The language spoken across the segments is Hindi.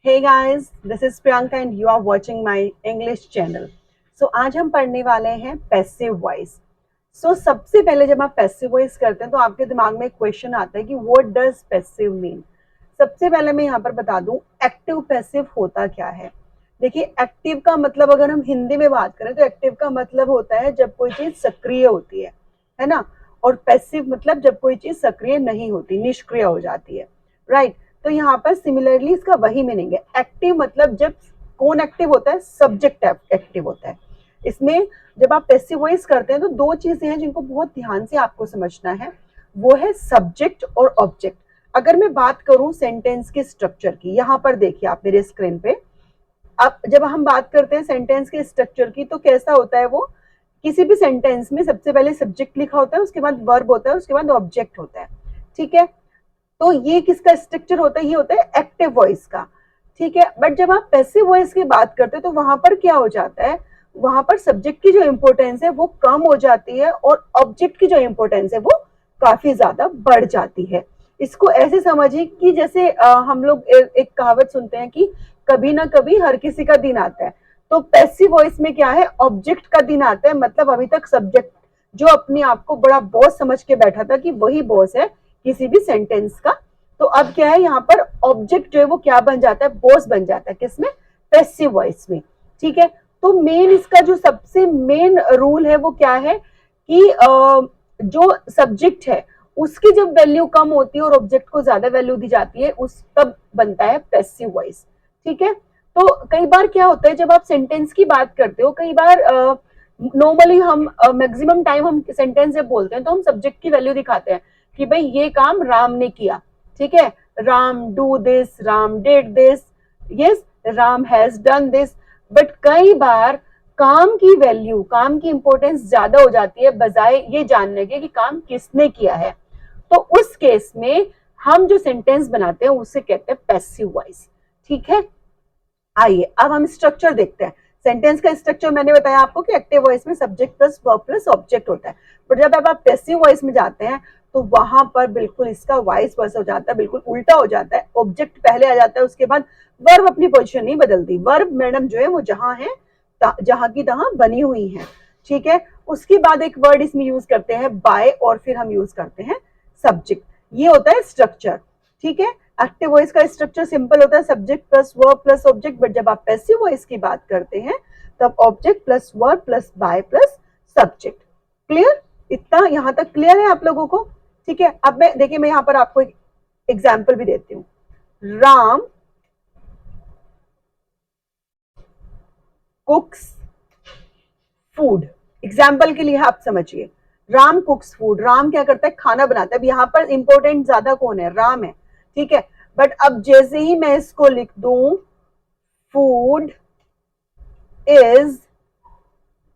Hey guys, this is Priyanka and you are watching my English channel. So आज हम पढ़ने वाले हैं पैसिव वॉइस. सबसे पहले जब आप पैसिव वॉइस करते हैं तो आपके दिमाग में एक क्वेश्चन आता है कि व्हाट डज पैसिव मीन. सबसे पहले मैं यहाँ पर बता दूं एक्टिव पैसिव होता क्या है. देखिए, एक्टिव का मतलब अगर हम हिंदी में बात करें तो एक्टिव का मतलब होता है जब कोई चीज सक्रिय होती है ना. और पैसिव मतलब जब कोई चीज सक्रिय नहीं होती, निष्क्रिय हो जाती है. राइट. तो यहाँ पर सिमिलरली इसका वही मीनिंग है. एक्टिव मतलब जब कौन एक्टिव होता है, सब्जेक्ट एक्टिव होता है. इसमें जब आप पैसिव वॉइस करते हैं तो दो चीजें हैं जिनको बहुत ध्यान से आपको समझना है. वो है सब्जेक्ट और ऑब्जेक्ट. अगर मैं बात करूं सेंटेंस के स्ट्रक्चर की, यहाँ पर देखिए आप मेरे स्क्रीन पे. अब जब हम बात करते हैं सेंटेंस के स्ट्रक्चर की तो कैसा होता है वो. किसी भी सेंटेंस में सबसे पहले सब्जेक्ट लिखा होता है, उसके बाद वर्ब होता है, उसके बाद ऑब्जेक्ट होता है. ठीक है. तो ये किसका स्ट्रक्चर होता है, ये होता है एक्टिव वॉइस का. ठीक है. बट जब आप पैसिव वॉइस की बात करते हैं तो वहां पर क्या हो जाता है, वहां पर सब्जेक्ट की जो इंपॉर्टेंस है वो कम हो जाती है और ऑब्जेक्ट की जो इंपॉर्टेंस है वो काफी ज्यादा बढ़ जाती है. इसको ऐसे समझिए कि जैसे हम लोग एक कहावत सुनते हैं कि कभी ना कभी हर किसी का दिन आता है. तो पैसिव वॉइस में क्या है, ऑब्जेक्ट का दिन आता है. मतलब अभी तक सब्जेक्ट जो अपने आप को बड़ा बॉस समझ के बैठा था कि वही बॉस है किसी भी सेंटेंस का, तो अब क्या है, यहाँ पर ऑब्जेक्ट जो है वो क्या बन जाता है, बॉस बन जाता है. किसमें, पैसिव वॉइस में. ठीक है. तो मेन इसका जो सबसे मेन रूल है वो क्या है कि जो सब्जेक्ट है उसकी जब वैल्यू कम होती है और ऑब्जेक्ट को ज्यादा वैल्यू दी जाती है उस तब बनता है पैसिव वॉइस. ठीक है. तो कई बार क्या होता है जब आप सेंटेंस की बात करते हो, कई बार नॉर्मली हम मैक्सिमम टाइम हम सेंटेंस जब बोलते हैं तो हम सब्जेक्ट की वैल्यू दिखाते हैं कि भाई ये काम राम ने किया. ठीक है. Ram do this, Ram did this, yes, Ram has done this. But कई बार काम की वैल्यू, काम की इंपॉर्टेंस ज्यादा हो जाती है बजाय ये जानने के कि काम किसने किया है. तो उस केस में हम जो सेंटेंस बनाते हैं उसे कहते हैं पैसिव वॉइस. ठीक है. आइए अब हम स्ट्रक्चर देखते हैं. सेंटेंस का स्ट्रक्चर मैंने बताया आपको कि एक्टिव वॉइस में subject plus verb plus object होता है. बट जब आप पैसिव वॉइस में जाते हैं तो वहां पर बिल्कुल इसका वाइस वर्सा हो जाता है, बिल्कुल उल्टा हो जाता है. ऑब्जेक्ट पहले आ जाता है, उसके बाद वर्ब अपनी पोजीशन नहीं बदलती. वर्ब मैडम जो है वो जहां है, जहां की तहां बनी हुई है. ठीक है. उसके बाद एक वर्ड इसमें यूज करते हैं बाय, और फिर हम यूज करते हैं सब्जेक्ट. ये होता है स्ट्रक्चर. ठीक है. एक्टिव वॉइस का स्ट्रक्चर सिंपल होता है, subject plus verb plus object. But जब आप पैसिव वॉइस की बात करते हैं तब object plus verb plus by plus subject. Clear. इतना यहां तक क्लियर है आप लोगों को. ठीक है. अब मैं देखिए, मैं यहां पर आपको एक एग्जाम्पल भी देती हूँ. राम कुक्स फूड. एग्जाम्पल के लिए आप समझिए, राम कुक्स फूड. राम क्या करता है, खाना बनाता है. अब यहाँ पर इंपॉर्टेंट ज्यादा कौन है, राम है. ठीक है. बट अब जैसे ही मैं इसको लिख दूं, food is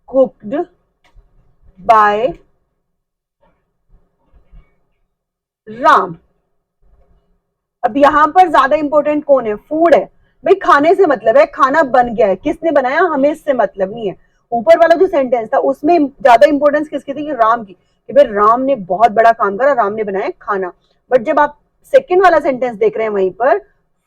cooked bye Ram. अब यहां पर ज्यादा इंपॉर्टेंट कौन है, फूड है. भाई खाने से मतलब है, खाना बन गया है, किसने बनाया, हमें इससे मतलब नहीं है. ऊपर वाला जो सेंटेंस था उसमें ज्यादा इंपॉर्टेंस किसकी थी, कि राम की, कि भाई राम ने बहुत बड़ा काम करा, राम ने बनाया खाना. बट जब आप सेकेंड वाला सेंटेंस देख रहे हैं वहीं पर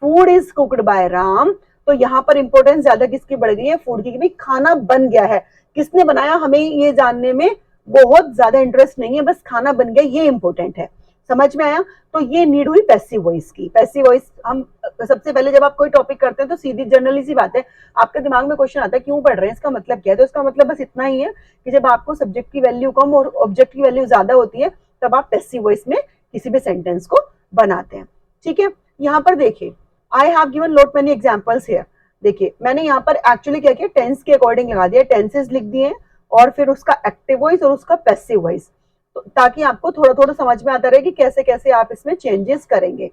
food is cooked bye Ram, तो यहाँ पर इंपॉर्टेंस ज्यादा किसकी बढ़ गई है, फूड की. भाई खाना बन गया है, किसने बनाया हमें ये जानने में बहुत ज्यादा इंटरेस्ट नहीं है, बस खाना बन गया ये इंपॉर्टेंट है. समझ में आया. तो ये नीड हुई पैसिव वॉइस की. पैसिव वॉइस हम सबसे पहले जब आप कोई टॉपिक करते हैं तो सीधी जनरली सी बात है, आपके दिमाग में क्वेश्चन आता है क्यों पढ़ रहे हैं, इसका मतलब क्या है. तो इसका मतलब बस इतना ही है कि जब आपको सब्जेक्ट की वैल्यू कम और ऑब्जेक्ट की वैल्यू ज्यादा होती है तब आप पैसिव वॉइस में किसी भी सेंटेंस को बनाते हैं. ठीक है. यहाँ पर देखिए, I have given lot many examples here. देखिए मैंने यहाँ पर एक्चुअली क्या किया, टेंस के अकॉर्डिंग लगा दिया, टेंसेस लिख दिए और फिर उसका एक्टिव वॉइस और उसका पैसिव वॉइस, तो ताकि आपको थोड़ा थोड़ा समझ में आता रहे कि कैसे कैसे आप इसमें चेंजेस करेंगे.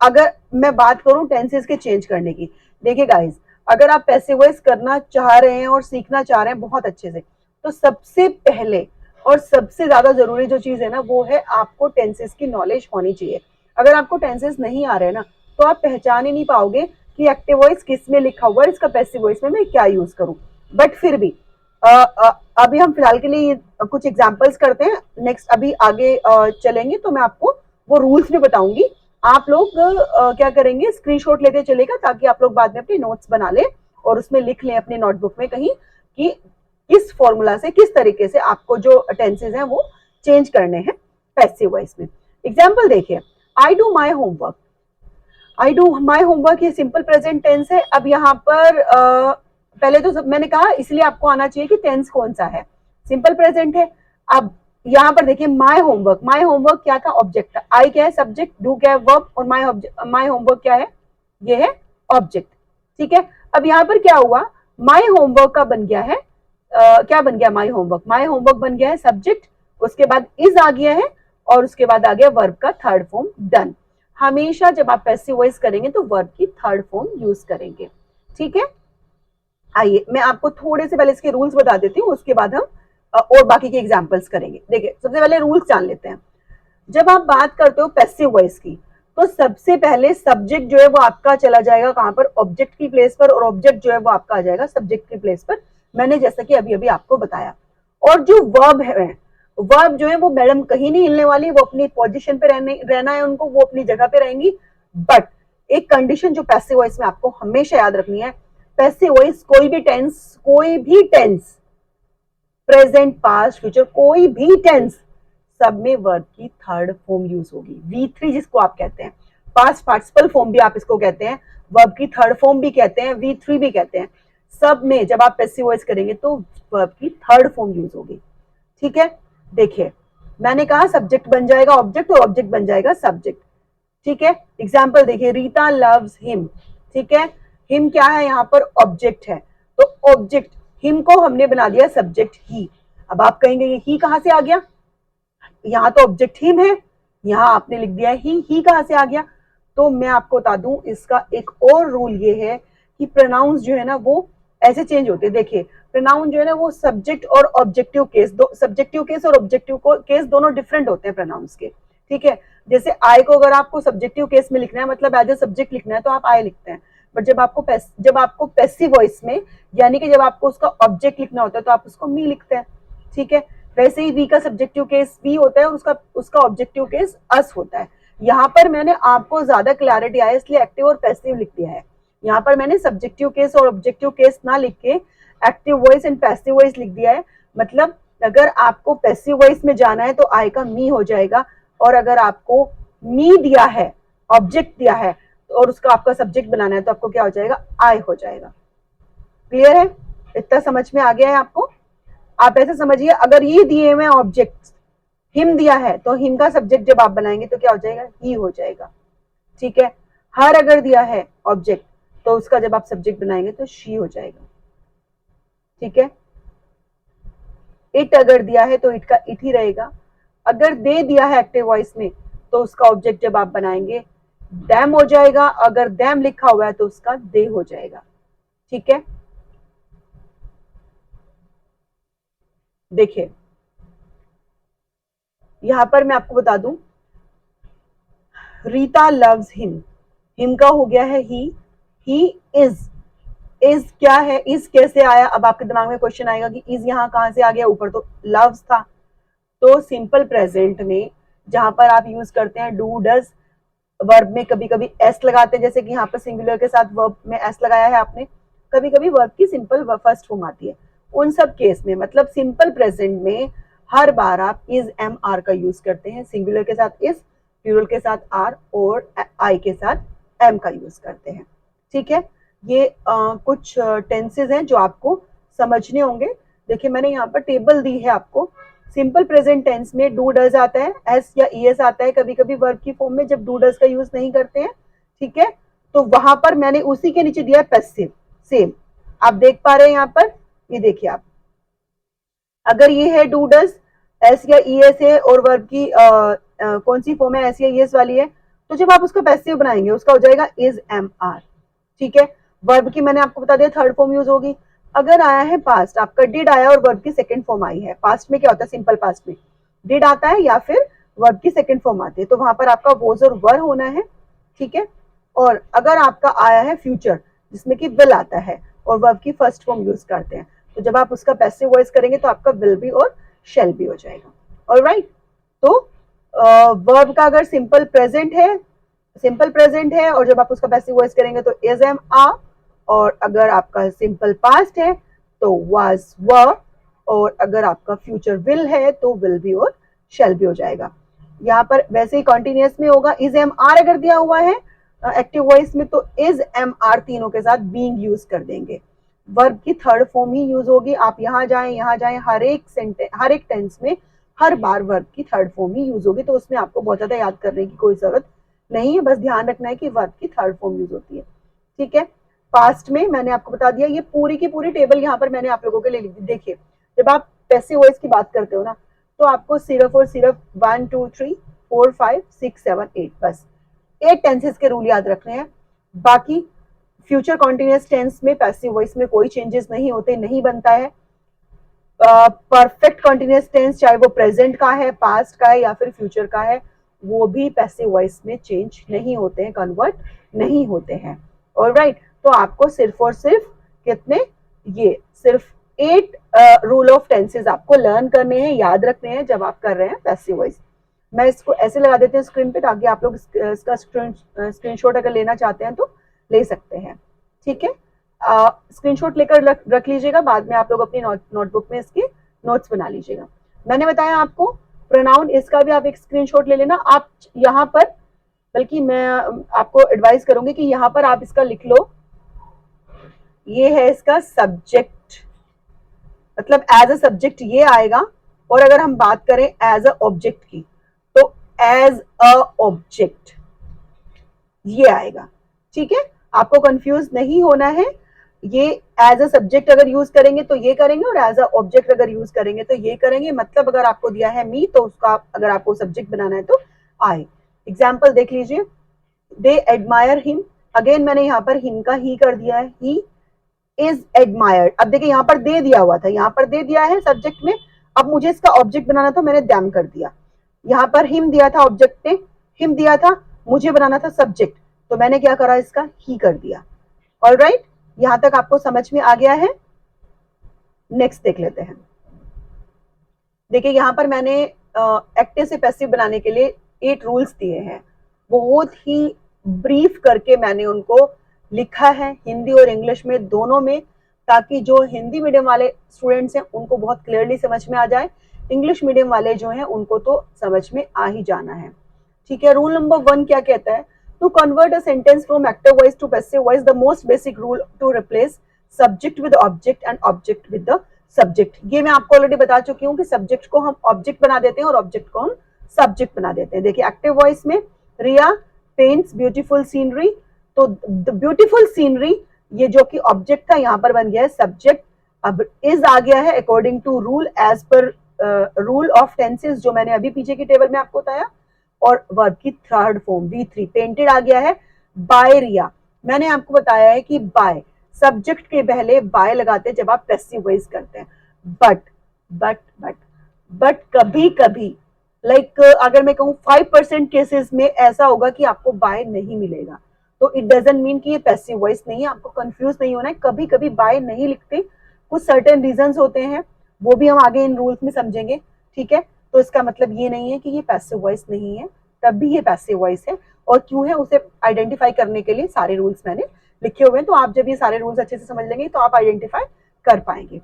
अगर मैं बात करूं टेंसेस के चेंज करने की, देखिए गाइस, अगर आप पैसिव वॉइस करना चाह रहे हैं और सीखना चाह रहे हैं बहुत अच्छे से, तो सबसे पहले और सबसे ज्यादा जरूरी जो चीज है ना वो है आपको टेंसेस की नॉलेज होनी चाहिए. अगर आपको टेंसेस नहीं आ रहे हैं ना तो आप पहचान ही नहीं पाओगे कि एक्टिव वॉइस किस में लिखा हुआ है, इसका पैसिव वॉइस में मैं क्या यूज करूं. बट फिर भी अभी हम फिलहाल के लिए कुछ एग्जांपल्स करते हैं. नेक्स्ट अभी आगे चलेंगे तो मैं आपको वो रूल्स भी बताऊंगी आप लोग क्या करेंगे, स्क्रीनशॉट लेते चलेगा ताकि आप लोग बाद में अपने नोट्स बना लें और उसमें लिख लें अपनी नोटबुक में कहीं कि किस फॉर्मूला से किस तरीके से आपको जो टेंसेज हैं वो चेंज करने हैं पैसिव वॉइस में। एग्जाम्पल देखिए, I do my homework. I do my homework ये सिंपल प्रेजेंट टेंस है। अब यहाँ पर पहले तो मैंने कहा इसलिए आपको आना चाहिए कि टेंस कौन सा है, सिंपल प्रेजेंट है। अब यहाँ पर देखिए माई होमवर्क क्या था, ऑब्जेक्ट था। आई क्या है, सब्जेक्ट, डू क्या है, वर्ब, और माई होमवर्क क्या है, ये है ऑब्जेक्ट। ठीक है, अब यहाँ पर क्या हुआ, माई होमवर्क का बन गया है क्या बन गया, माई होमवर्क बन गया है सब्जेक्ट, उसके बाद इज आ गया है और उसके बाद आ गया वर्ब का थर्ड फॉर्म डन। हमेशा जब आप पैसिव वॉइस करेंगे तो वर्ब की थर्ड फॉर्म यूज करेंगे। ठीक है, आइए मैं आपको थोड़े से पहले इसके रूल्स बता देती हूँ, उसके बाद हम और बाकी के एग्जाम्पल्स करेंगे। देखिए सबसे पहले रूल्स जान लेते हैं। जब आप बात करते हो पैसिव वॉइस की तो सबसे पहले सब्जेक्ट जो है वो आपका चला जाएगा कहां पर, ऑब्जेक्ट की प्लेस पर, और ऑब्जेक्ट जो है वो आपका आ जाएगा सब्जेक्ट की प्लेस पर, मैंने जैसा कि अभी अभी आपको बताया। और जो वर्ब है, वर्ब जो है वो मैडम कहीं नहीं हिलने वाली, वो अपनी पोजीशन पे रहना है उनको, वो अपनी जगह पे रहेंगी। बट एक कंडीशन जो पैसिव वॉइस में आपको हमेशा याद रखनी है, पैसिव वॉइस कोई भी टेंस, प्रेजेंट पास्ट फ्यूचर कोई भी टेंस, सब में वर्ब की थर्ड फॉर्म यूज होगी, V3 जिसको आप कहते हैं, पास्ट पार्टिसिपल फॉर्म भी आप इसको कहते हैं, वर्ब की थर्ड फॉर्म भी कहते हैं, V3 भी कहते हैं। सब में जब आप पैसिव वॉइस करेंगे तो वर्ब की थर्ड फॉर्म यूज होगी। ठीक है, देखिए मैंने कहा सब्जेक्ट बन जाएगा ऑब्जेक्ट और ऑब्जेक्ट बन जाएगा सब्जेक्ट। ठीक है, एग्जाम्पल देखिए, रीता लव्स हिम। ठीक है, हिम क्या है, यहाँ पर ऑब्जेक्ट है, तो ऑब्जेक्ट हिम को हमने बना दिया सब्जेक्ट ही। अब आप कहेंगे ये ही कहां से आ गया, यहाँ तो ऑब्जेक्ट हिम है, यहाँ आपने लिख दिया ही कहां से आ गया। तो मैं आपको बता दूं इसका एक और रूल ये है कि प्रोनाउंस जो है ना वो ऐसे चेंज होते हैं। देखिए प्रोनाउन जो है ना वो सब्जेक्ट और ऑब्जेक्टिव केस, दो सब्जेक्टिव केस और ऑब्जेक्टिव केस दोनों डिफरेंट होते हैं प्रोनाउंस के। ठीक है, जैसे आई को अगर आपको सब्जेक्टिव केस में लिखना है, मतलब एज ए सब्जेक्ट लिखना है, तो आप आई लिखते हैं। बट जब आपको पैसिव वॉइस में, यानी कि जब आपको उसका ऑब्जेक्ट लिखना होता है, तो आप उसको मी लिखते हैं। ठीक है, वैसे ही वी का सब्जेक्टिव केस वी होता है और उसका ऑब्जेक्टिव केस अस होता है। यहाँ पर मैंने आपको ज्यादा क्लैरिटी आया इसलिए एक्टिव और पैसिव लिख दिया है। यहाँ पर मैंने सब्जेक्टिव केस और ऑब्जेक्टिव केस ना लिख के active voice and passive voice लिख दिया है। मतलब अगर आपको पैसिव वॉइस में जाना है तो आई का मी हो जाएगा, और अगर आपको मी दिया है, ऑब्जेक्ट दिया है और उसका आपका सब्जेक्ट बनाना है तो आपको क्या हो जाएगा, आई हो जाएगा। क्लियर है, इतना समझ में आ गया है आपको। आप ऐसे समझिए, अगर ये दिए हुए ऑब्जेक्ट हिम दिया है तो हिम का सब्जेक्ट जब आप बनाएंगे तो क्या हो जाएगा, ही हो जाएगा। ठीक है, हर अगर दिया है ऑब्जेक्ट तो उसका जब आप सब्जेक्ट बनाएंगे तो शी हो जाएगा। ठीक है, इट अगर दिया है तो इट का इट ही रहेगा। अगर दे दिया है एक्टिव वॉइस में तो उसका ऑब्जेक्ट जब आप बनाएंगे दैम हो जाएगा, अगर दैम लिखा हुआ है तो उसका दे हो जाएगा। ठीक है, देखिए यहां पर मैं आपको बता दूं, रीता लव्स हिम, हिम का हो गया है ही इज क्या है, इज कैसे आया। अब आपके दिमाग में क्वेश्चन आएगा कि इज यहाँ कहां से आ गया, ऊपर तो लव्स था। तो सिंपल प्रेजेंट में जहां पर आप यूज करते हैं डू डज, वर्ब में कभी कभी एस लगाते हैं, जैसे कि यहाँ पर सिंगुलर के साथ वर्ब में एस लगाया है आपने, कभी कभी वर्ब की सिंपल फर्स्ट फॉर्म आती है। उन सब केस में मतलब सिंपल प्रेजेंट में हर बार आप इज एम आर का यूज करते हैं, सिंगुलर के साथ इज, प्लूरल के साथ आर और आई के साथ एम का यूज करते हैं। ठीक है, ये कुछ टेंसेज हैं जो आपको समझने होंगे। देखिए मैंने यहाँ पर टेबल दी है आपको। सिंपल प्रेजेंट टेंस में डू डज आता है, एस या ईएस आता है कभी कभी वर्ब की फॉर्म में जब डू डज का यूज नहीं करते हैं। ठीक है, तो वहां पर मैंने उसी के नीचे दिया पैसिव, सेम आप देख पा रहे हैं यहाँ पर, ये देखिए आप, अगर ये है डू डज, एस या ईएस है और वर्ब की कौन सी फॉर्म है, एस या ईएस वाली है, तो जब आप उसका पैसिव बनाएंगे उसका हो जाएगा इज एम आर। ठीक है, वर्ब की मैंने आपको बता दिया थर्ड फॉर्म यूज होगी। अगर आया है पास्ट, आपका डिड आया और वर्ब की सेकंड फॉर्म आई है, पास्ट में क्या होता है, सिंपल पास्ट में डिड आता है या फिर वर्ब की सेकंड फॉर्म आती है, तो वहां पर आपका वॉज और वर होना है। ठीक है, और अगर आपका आया है फ्यूचर जिसमें कि विल आता है और वर्ब की फर्स्ट फॉर्म यूज करते हैं, तो जब आप उसका पैसिव वॉइस करेंगे तो आपका विल भी और शेल भी हो जाएगा। ऑलराइट, तो वर्ब का अगर सिंपल प्रेजेंट है सिंपल प्रेजेंट है और जब आप उसका पैसिव वॉइस करेंगे तो इज एम आर, और अगर आपका सिंपल पास्ट है तो वाज वर, और अगर आपका फ्यूचर विल है तो विल बी और शेल बी हो जाएगा। यहाँ पर वैसे ही कॉन्टिन्यूस में होगा, इज एम आर अगर दिया हुआ है एक्टिव वॉइस में तो इज एम आर तीनों के साथ बीइंग यूज कर देंगे। वर्ब की थर्ड फॉर्म ही यूज होगी, आप यहाँ जाएं हर एक सेंटेंस हर एक टेंस में हर बार वर्ब की थर्ड फॉर्म ही यूज होगी, तो उसमें आपको बहुत ज्यादा याद करने की कोई जरूरत नहीं है, बस ध्यान रखना है कि वर्ब की थर्ड फॉर्म यूज होती है। ठीक है, पास्ट में मैंने आपको बता दिया, ये पूरी की पूरी टेबल यहाँ पर मैंने आप लोगों के लिए लिख दी। देखिए जब आप पैसिव वॉइस की बात करते हो ना तो आपको सिर्फ और सिर्फ 1 2 3 4 5 6 7 8 बस 8 टेंसेस के रूल याद रखने हैं। बाकी फ्यूचर कॉन्टिन्यूअस टेंस में पैसिव वॉइस में कोई चेंजेस नहीं होते, नहीं बनता है। परफेक्ट कॉन्टिन्यूअस टेंस चाहे वो प्रेजेंट का है, पास्ट का है या फिर फ्यूचर का है, वो भी पैसिव वॉइस में चेंज नहीं होते हैं, कन्वर्ट नहीं होते हैं। ऑलराइट, तो आपको सिर्फ और सिर्फ कितने, ये सिर्फ 8 रूल ऑफ टेंसेस आपको लर्न करने हैं, याद रखने हैं जब आप कर रहे हैं पैसिव वॉइस। मैं इसको ऐसे लगा देती हूँ स्क्रीन पे ताकि आप लोग इसका स्क्रीनशॉट अगर लेना चाहते हैं तो ले सकते हैं। ठीक है, स्क्रीनशॉट लेकर रख लीजिएगा, बाद में आप लोग अपनी नोटबुक में इसके नोट्स बना लीजिएगा। मैंने बताया आपको प्रोनाउन, इसका भी आप एक स्क्रीनशॉट ले लेना। आप यहाँ पर, बल्कि मैं आपको एडवाइस करूंगी कि यहाँ पर आप इसका लिख लो, ये है इसका सब्जेक्ट, मतलब एज अ सब्जेक्ट ये आएगा, और अगर हम बात करें एज अ ऑब्जेक्ट की तो एज अ ऑब्जेक्ट ये आएगा। ठीक है, आपको कंफ्यूज नहीं होना है, ये एज अ सब्जेक्ट अगर यूज करेंगे तो ये करेंगे, और एज अ ऑब्जेक्ट अगर यूज करेंगे तो ये करेंगे। मतलब अगर आपको दिया है मी तो उसका अगर आपको सब्जेक्ट बनाना है तो आई। एग्जाम्पल देख लीजिए, दे एडमायर हिम, अगेन मैंने यहाँ पर हिम का ही कर दिया है, ही इज एडमायर्ड। अब देखिए यहाँ पर दे दिया हुआ था, यहाँ पर दे दिया है सब्जेक्ट में, अब मुझे इसका ऑब्जेक्ट बनाना था, मैंने दैम कर दिया। यहाँ पर हिम दिया था, ऑब्जेक्ट ने हिम दिया था, मुझे बनाना था सब्जेक्ट, तो मैंने क्या करा, इसका ही कर दिया। ऑलराइट, यहां तक आपको समझ में आ गया है। नेक्स्ट देख लेते हैं। देखिए यहाँ पर मैंने एक्टिव से पैसिव बनाने के लिए 8 रूल्स दिए हैं, बहुत ही ब्रीफ करके मैंने उनको लिखा है, हिंदी और इंग्लिश में दोनों में, ताकि जो हिंदी मीडियम वाले स्टूडेंट्स हैं उनको बहुत क्लियरली समझ में आ जाए, इंग्लिश मीडियम वाले जो हैं उनको तो समझ में आ ही जाना है। ठीक है, रूल नंबर 1 क्या कहता है, to convert a sentence from active voice to passive voice the most basic rule to replace subject with object and object with the subject. ये मैं आपको ऑलरेडी बता चुकी हूँ कि सब्जेक्ट को हम ऑब्जेक्ट बना देते हैं और ऑब्जेक्ट को हम सब्जेक्ट बना देते हैं। देखिए एक्टिव वॉइस में रिया पेंट्स ब्यूटीफुल सीनरी, तो द ब्यूटीफुल सीनरी ये जो कि ऑब्जेक्ट था यहाँ पर बन गया है सब्जेक्ट, अब इज आ गया है according to rule, as per rule of tenses जो मैंने अभी पीछे की टेबल में आपको बताया, और वर्ब की थर्ड फॉर्म V3 पेंटेड आ गया है बाय रिया। मैंने आपको बताया है कि बाय सब्जेक्ट के पहले बाय लगाते हैं जब आप पैसिव वॉइस करते हैं, बट बट बट बट कभी कभी लाइक अगर मैं कहूँ 5% केसेस में ऐसा होगा कि आपको बाय नहीं मिलेगा, तो इट डजंट मीन कि ये पैसिव वॉइस नहीं है, आपको कंफ्यूज नहीं होना है। कभी कभी बाय नहीं लिखते, कुछ सर्टेन रीजंस होते हैं, वो भी हम आगे इन रूल्स में समझेंगे। ठीक है, तो इसका मतलब ये नहीं है कि ये पैसिव वॉइस नहीं है, तब भी ये पैसिव वॉइस है, और क्यों है उसे आइडेंटिफाई करने के लिए सारे रूल्स मैंने लिखे हुए हैं, तो आप जब ये सारे रूल्स अच्छे से समझ लेंगे तो आप आइडेंटिफाई कर पाएंगे।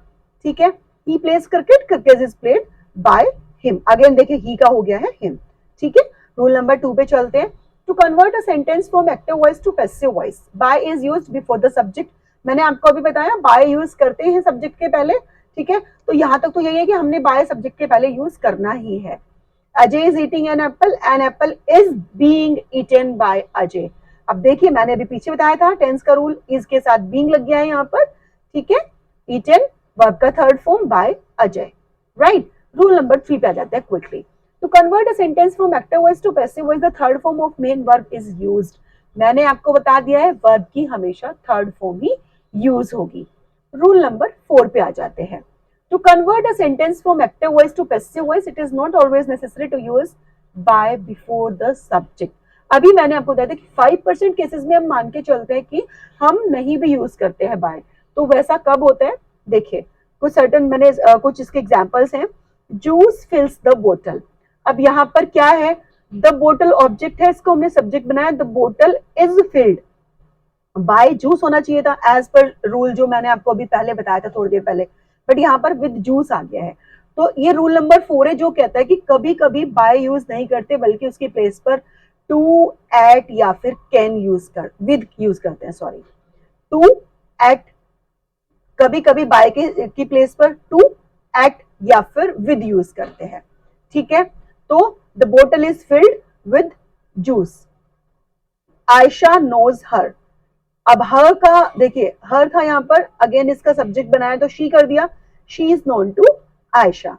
ठीक है, he plays cricket, cricket is played by him, again देखिए ही का हो गया है हिम। ठीक है, रूल नंबर 2 पे चलते हैं। To convert a sentence from active voice to passive voice, by is used before the subject. मैंने आपको अभी बताया बाय यूज करते हैं सब्जेक्ट के पहले। ठीक है, तो यहां तक तो यही है कि हमने बाय सब्जेक्ट के पहले यूज करना ही है। Ajay is eating an apple is being eaten by Ajay. अब देखिए मैंने अभी पीछे बताया था टेंस का रूल, इज के साथ बीइंग लग गया है यहाँ पर। ठीक है, ईटन वर्ब का third form by Ajay. Right, rule number 3 पे आ जाते हैं quickly. To convert a sentence from active voice to passive voice the third form of main verb is used. मैंने आपको बता दिया है वर्ब की हमेशा थर्ड फॉर्म ही यूज होगी। रूल नंबर 4 पे आ जाते हैं। To convert a sentence from active voice to passive voice, it is not always necessary to use by before the subject. अभी मैंने आपको बताया था कि 5% केसेस में हम मान के चलते हैं कि हम नहीं भी यूज करते हैं बाय, तो वैसा कब होता है देखिए, कुछ सर्टन मैंने कुछ इसके एग्जांपल्स हैं। जूस फिल्स द बोतल, अब यहाँ पर क्या है, द बोटल ऑब्जेक्ट है, इसको हमने सब्जेक्ट बनाया, the bottle is filled by juice होना चाहिए था एज पर रूल जो मैंने आपको अभी पहले बताया था थोड़ी देर पहले, बट यहाँ पर विद जूस आ गया है। तो ये रूल नंबर 4 है जो कहता है कि कभी कभी बाय यूज नहीं करते बल्कि उसकी प्लेस पर टू, एट या फिर कैन यूज कर विद यूज करते हैं, सॉरी, टू, एट, कभी कभी बाय की प्लेस पर टू, एट या फिर विद यूज करते हैं। ठीक है, तो the bottle is filled with juice, Ayesha knows her. अब हर का देखिए, हर था यहाँ पर, अगेन इसका सब्जेक्ट बनाया तो शी कर दिया, she is known to Ayesha.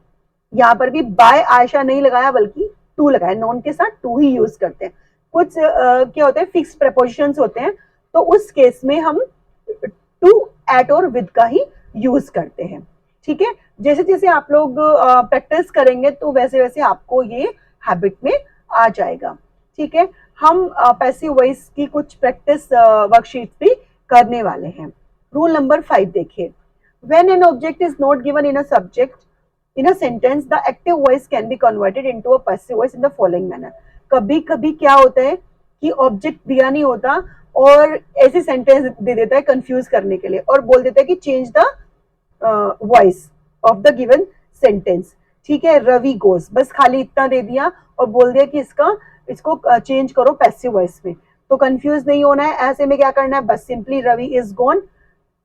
यहाँ पर भी बाय आयशा नहीं लगाया बल्कि टू लगाया, नोन के साथ टू ही यूज करते हैं। कुछ क्या होते हैं, फिक्स प्रपोजिशंस होते हैं, तो उस केस में हम टू, एट और विद का ही यूज करते हैं। ठीक है, जैसे जैसे आप लोग प्रैक्टिस करेंगे तो वैसे वैसे आपको ये हैबिट में आ जाएगा। ठीक है, हम पैसिव वॉइस की कुछ प्रैक्टिस वर्कशीट भी करने वाले हैं। रूल नंबर 5 देखिए, when an object is not given in a subject in a sentence the active voice can be converted into a passive voice in the following manner। कभी कभी क्या होता है कि ऑब्जेक्ट दिया नहीं होता और ऐसी सेंटेंस दे देता है कंफ्यूज करने के लिए और बोल देता है कि change the voice of the given sentence. ठीक है, रवि गोस, बस खाली इतना दे दिया और बोल दिया कि इसको चेंज करो पैसिव वॉइस में। तो कंफ्यूज नहीं होना है, ऐसे में क्या करना है, बस सिंपली रवि इज गोन।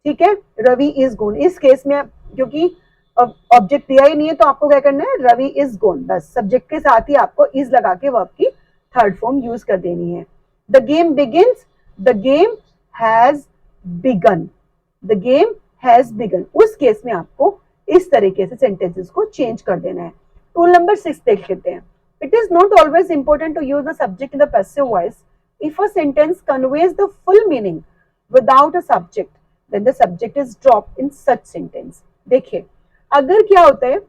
ठीक है, रवि इज गोन, इस केस में क्योंकि ऑब्जेक्ट दिया ही नहीं है तो आपको क्या करना है, रवि इज गोन, बस सब्जेक्ट के साथ ही आपको इज लगा के वर्ब की थर्ड फॉर्म यूज कर देनी है। The game begins, the game has begin, the game has begin, उस केस में आपको इस तरीके से सेंटेंसेस को चेंज कर देना है। रूल नंबर 6 देख लेते हैं। It is not always important to use the subject in the passive voice if a sentence conveys the full meaning without a subject then the subject is dropped in such sentence। देखिए, अगर क्या होता है,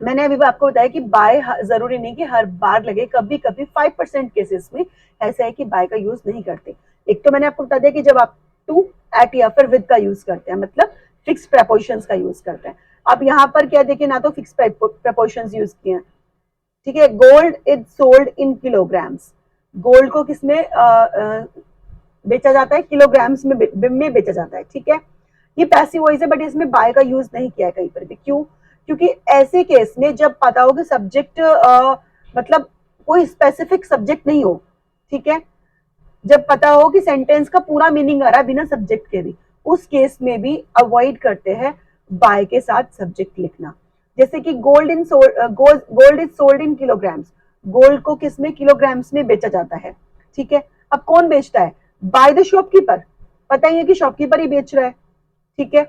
मैंने अभी आपको बताया कि बाय जरूरी नहीं कि हर बार लगे, कभी कभी 5% केसेस में ऐसा है कि बाय का यूज नहीं करते। एक तो मैंने आपको बता दिया कि जब आप टू, एट या फिर विद का यूज करते हैं, मतलब फिक्स प्रपोजिशंस का यूज करते हैं। अब यहाँ पर क्या देखिए, ना तो फिक्स प्रपोजिशंस यूज किए हैं। ठीक है, gold is sold in kilograms, gold को किसमें बेचा जाता है, किलोग्राम्स में बेचा जाता है। ठीक है, ये पैसिव वॉइस है बट इसमें बाय का यूज नहीं किया है कहीं पर भी। क्यों? क्योंकि ऐसे केस में जब पता हो कि सब्जेक्ट मतलब कोई स्पेसिफिक सब्जेक्ट नहीं हो, ठीक है, जब पता हो कि सेंटेंस का पूरा मीनिंग आ रहा है बिना सब्जेक्ट के भी, उस केस में भी अवॉइड करते हैं बाय के साथ सब्जेक्ट लिखना। जैसे कि gold is sold in kilograms, gold को किसमें, किलोग्राम्स में बेचा जाता है। ठीक है, अब कौन बेचता है, बाय द शॉपकीपर, पता ही है कि शॉपकीपर ही बेच रहा है। ठीक है,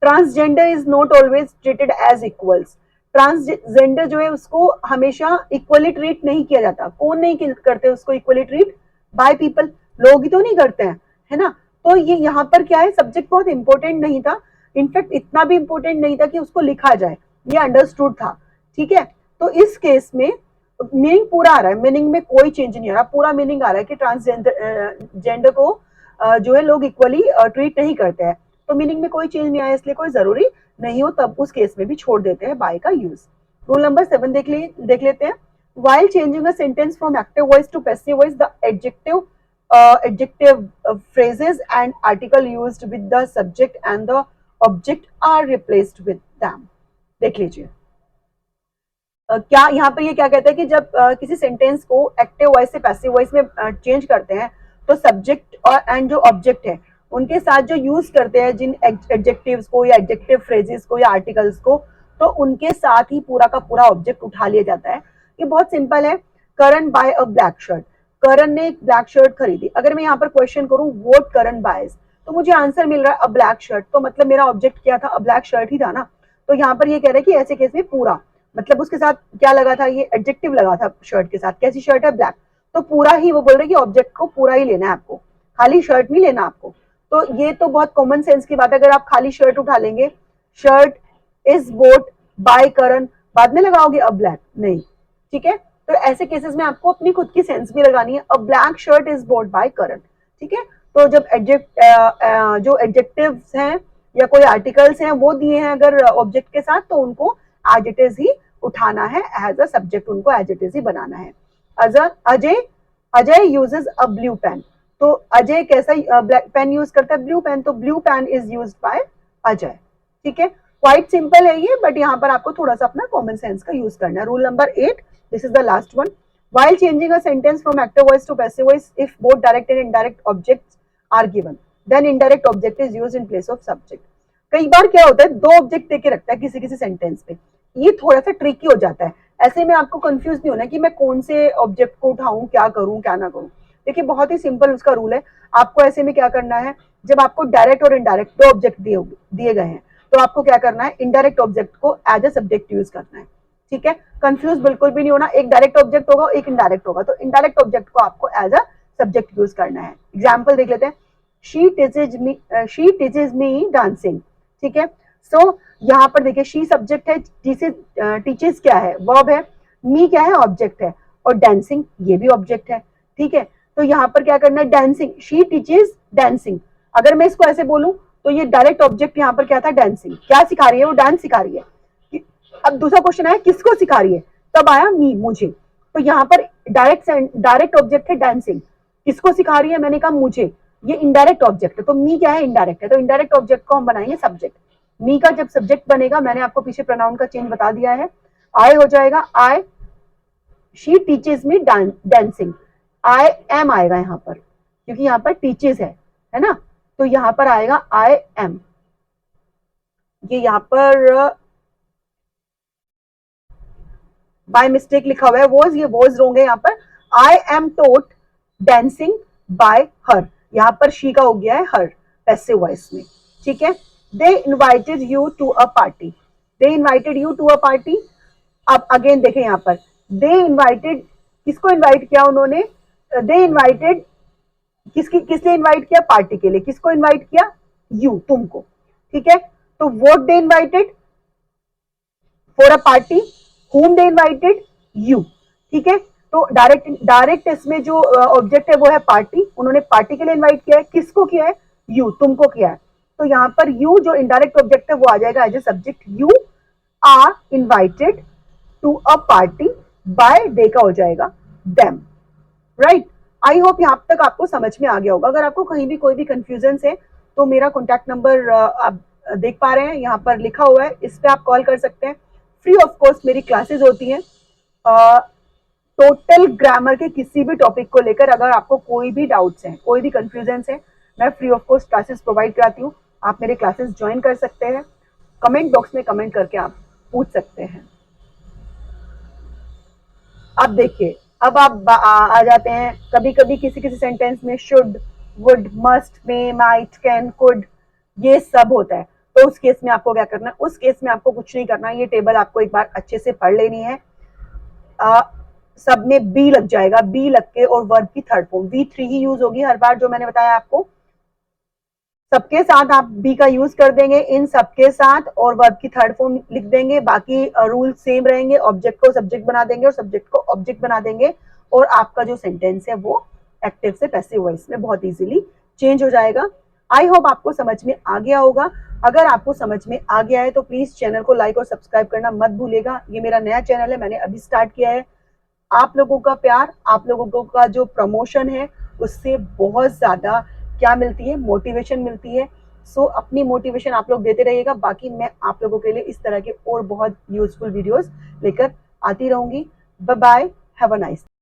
transgender is not always treated as equals, transgender जो है उसको हमेशा इक्वली ट्रीट नहीं किया जाता। कौन नहीं करते उसको इक्वली ट्रीट, बाय पीपल, लोग ही तो नहीं करते हैं, है ना। तो ये यहाँ पर क्या है, सब्जेक्ट बहुत इंपॉर्टेंट नहीं था, इनफैक्ट इतना भी इंपॉर्टेंट नहीं था कि उसको लिखा जाए, ये अंडरस्टूड था। ठीक है, तो इस केस में मीनिंग पूरा आ रहा है, मीनिंग में कोई चेंज नहीं आ रहा, पूरा मीनिंग आ रहा है कि ट्रांसजेंडर जेंडर को जो है लोग इक्वली ट्रीट नहीं करते हैं, तो मीनिंग में कोई चेंज नहीं आया, इसलिए कोई जरूरी नहीं हो, तब उस केस में भी छोड़ देते हैं बाय का यूज। रूल नंबर 7 देख लेते हैं। While changing a sentence from active voice to passive voice, the adjective phrases and article used with the subject and the object are replaced with them। देख लीजिए, क्या यहाँ पर ये क्या कहता है कि जब किसी सेंटेंस को एक्टिव वॉइस से पैसिव वॉइस में चेंज करते हैं तो सब्जेक्ट और एंड जो ऑब्जेक्ट है उनके साथ जो यूज करते हैं जिन एडजेक्टिव्स को या एडजेक्टिव फ्रेजेस को या आर्टिकल्स को, तो उनके साथ ही पूरा का पूरा ऑब्जेक्ट उठा लिया जाता है। ये बहुत सिंपल है। करण बाय अ ब्लैक शर्ट, करण ने एक ब्लैक शर्ट खरीदी। अगर मैं यहाँ पर क्वेश्चन करूँ व्हाट करण बायज, तो मुझे आंसर मिल रहा है अ ब्लैक शर्ट, तो मतलब मेरा ऑब्जेक्ट क्या था, अ ब्लैक शर्ट ही था ना। तो यहाँ पर ये कह रहे हैं कि ऐसे केस में पूरा, मतलब उसके साथ क्या लगा था, ये एडजेक्टिव लगा था शर्ट के साथ, कैसी शर्ट है, ब्लैक, तो पूरा ही वो बोल रहे कि ऑब्जेक्ट को पूरा ही लेना है आपको, खाली शर्ट नहीं लेना आपको। तो ये तो बहुत कॉमन सेंस की बात है, अगर आप खाली शर्ट उठा लेंगे, शर्ट इज बोट बाय करण, बाद में लगाओगे अ ब्लैक, नहीं। ठीक है, तो ऐसे केसेस में आपको अपनी खुद की सेंस भी लगानी है, a black shirt is bought by Karan. ठीक है, तो जब जो एडजेक्टिव्स हैं या कोई आर्टिकल्स हैं वो दिए हैं अगर ऑब्जेक्ट के साथ, तो उनको एज इट इज ही उठाना है, एज अ सब्जेक्ट उनको एज इट इज ही बनाना है। Ajay Ajay uses a blue pen. तो अजय कैसा पेन यूज करता है? Blue pen. तो blue pen is used by Ajay. ठीक है, क्वाइट सिंपल है ये, बट यहाँ पर आपको थोड़ा सा अपना कॉमन सेंस का यूज करना है। Rule number 8, this is the last one. While changing a sentence from active voice to passive voice, if both direct and indirect objects are given, then indirect object is used in place of subject. कई बार क्या होता है, दो ऑब्जेक्ट देके रखता है किसी किसी सेंटेंस पे, ये थोड़ा सा ट्रिकी हो जाता है। ऐसे में आपको कंफ्यूज नहीं होना कि मैं कौन से ऑब्जेक्ट को उठाऊं, क्या करूं क्या ना करूं। देखिए बहुत ही सिंपल उसका रूल है। आपको ऐसे में क्या करना है, जब आपको डायरेक्ट और इनडायरेक्ट दो ऑब्जेक्ट दिए गए हैं, तो आपको क्या करना है, इनडायरेक्ट ऑब्जेक्ट को एज अ सब्जेक्ट यूज करना है। ठीक है, कंफ्यूज बिल्कुल भी नहीं होना। एक डायरेक्ट ऑब्जेक्ट होगा, एक इनडायरेक्ट होगा, तो इनडायरेक्ट ऑब्जेक्ट को आपको एज अ सब्जेक्ट यूज करना है। एग्जाम्पल देख लेते हैं। She teaches me dancing. ठीक है, सो यहाँ पर देखिए शी सब्जेक्ट है, जिसे टीचेज क्या है, वर्ब है, मी क्या है, ऑब्जेक्ट है, और डांसिंग ये भी ऑब्जेक्ट है। ठीक है, तो यहाँ पर क्या करना है, डांसिंग, शी टीचेज डांसिंग। अगर मैं इसको ऐसे बोलूं तो ये डायरेक्ट ऑब्जेक्ट यहाँ पर क्या था, डांसिंग। क्या सिखा रही है वो, डांस सिखा रही है। अब दूसरा क्वेश्चन आया किसको सिखा रही है, तब आया मी, मुझे। तो यहाँ पर डायरेक्ट ऑब्जेक्ट है डांसिंग, किसको सिखा रही है, मैंने कहा मुझे, ये इनडायरेक्ट ऑब्जेक्ट है, तो मी क्या है, इनडायरेक्ट है, तो इनडायरेक्ट ऑब्जेक्ट को हम बनाएंगे सब्जेक्ट। मी का जब सब्जेक्ट बनेगा, मैंने आपको पीछे प्रोनाउन का चेंज बता दिया है, आई हो जाएगा I, she teaches me dancing, I am आएगा यहाँ पर, क्योंकि यहाँ पर टीचेज है ना, तो यहाँ पर आएगा आई एम। ये यहाँ पर बाय मिस्टेक लिखा हुआ है वॉज, ये वॉज रोंग है यहाँ पर। I am taught dancing by her, यहाँ पर शी का हो गया है हर पैसिव वॉइस में। ठीक है, they invited you to a party, they invited you to a party. अब अगेन देखें यहाँ पर, दे इनवाइटेड, किसको इनवाइट किया उन्होंने, दे इनवाइटेड, किस लिए इनवाइट किया, पार्टी के लिए। किसको इनवाइट किया, यू, तुमको। ठीक है, तो what they invited, for a party, whom they invited, you। ठीक है, तो डायरेक्ट इसमें जो ऑब्जेक्ट है वो है पार्टी, उन्होंने पार्टी के लिए इनवाइट किया है, किसको किया है, यू, तुमको किया है। तो यहाँ पर यू जो इनडायरेक्ट ऑब्जेक्ट है वो आ जाएगा as a subject, you are invited to a party by, they का हो जाएगा देम। राइट, आई होप यहाँ तक आपको समझ में आ गया होगा। अगर आपको कहीं भी कोई भी कंफ्यूजन है तो मेरा कॉन्टैक्ट नंबर आप देख पा रहे हैं, यहाँ पर लिखा हुआ है, इस पे आप कॉल कर सकते हैं। फ्री ऑफ कॉस्ट मेरी क्लासेस होती हैं टोटल ग्रामर के किसी भी टॉपिक को लेकर। अगर आपको कोई भी डाउट्स हैं, कोई भी कंफ्यूजन है, मैं free of cost classes provide कराती हूँ। आप मेरे क्लासेस ज्वाइन कर सकते हैं, कमेंट बॉक्स में कमेंट करके आप पूछ सकते हैं। अब देखिए, अब आप आ जाते हैं, कभी कभी किसी किसी सेंटेंस में should, would, must, may, might, can, could, ये सब होता है। तो उस केस में आपको क्या करना है, उस केस में आपको कुछ नहीं करना है, ये टेबल आपको एक बार अच्छे से पढ़ लेनी है। सब में बी लग जाएगा, बी लग के और वर्ब की थर्ड फॉर्म V3 ही यूज होगी हर बार, जो मैंने बताया आपको। सबके साथ आप बी का यूज कर देंगे, इन सबके साथ, और वर्ब की थर्ड फॉर्म लिख देंगे। बाकी रूल सेम रहेंगे, ऑब्जेक्ट को सब्जेक्ट बना देंगे और सब्जेक्ट को ऑब्जेक्ट बना देंगे, और आपका जो सेंटेंस है वो एक्टिव से पैसिव वॉइस में बहुत इजीली चेंज हो जाएगा। आई होप आपको समझ में आ गया होगा। अगर आपको समझ में आ गया है तो प्लीज चैनल को लाइक और सब्सक्राइब करना मत भूलिएगा। ये मेरा नया चैनल है, मैंने अभी स्टार्ट किया है। आप लोगों का प्यार, आप लोगों का जो प्रमोशन है, उससे बहुत ज्यादा क्या मिलती है, मोटिवेशन मिलती है। सो अपनी मोटिवेशन आप लोग देते रहिएगा। बाकी मैं आप लोगों के लिए इस तरह के और बहुत यूजफुल वीडियोस लेकर आती रहूंगी। Bye bye, have a nice.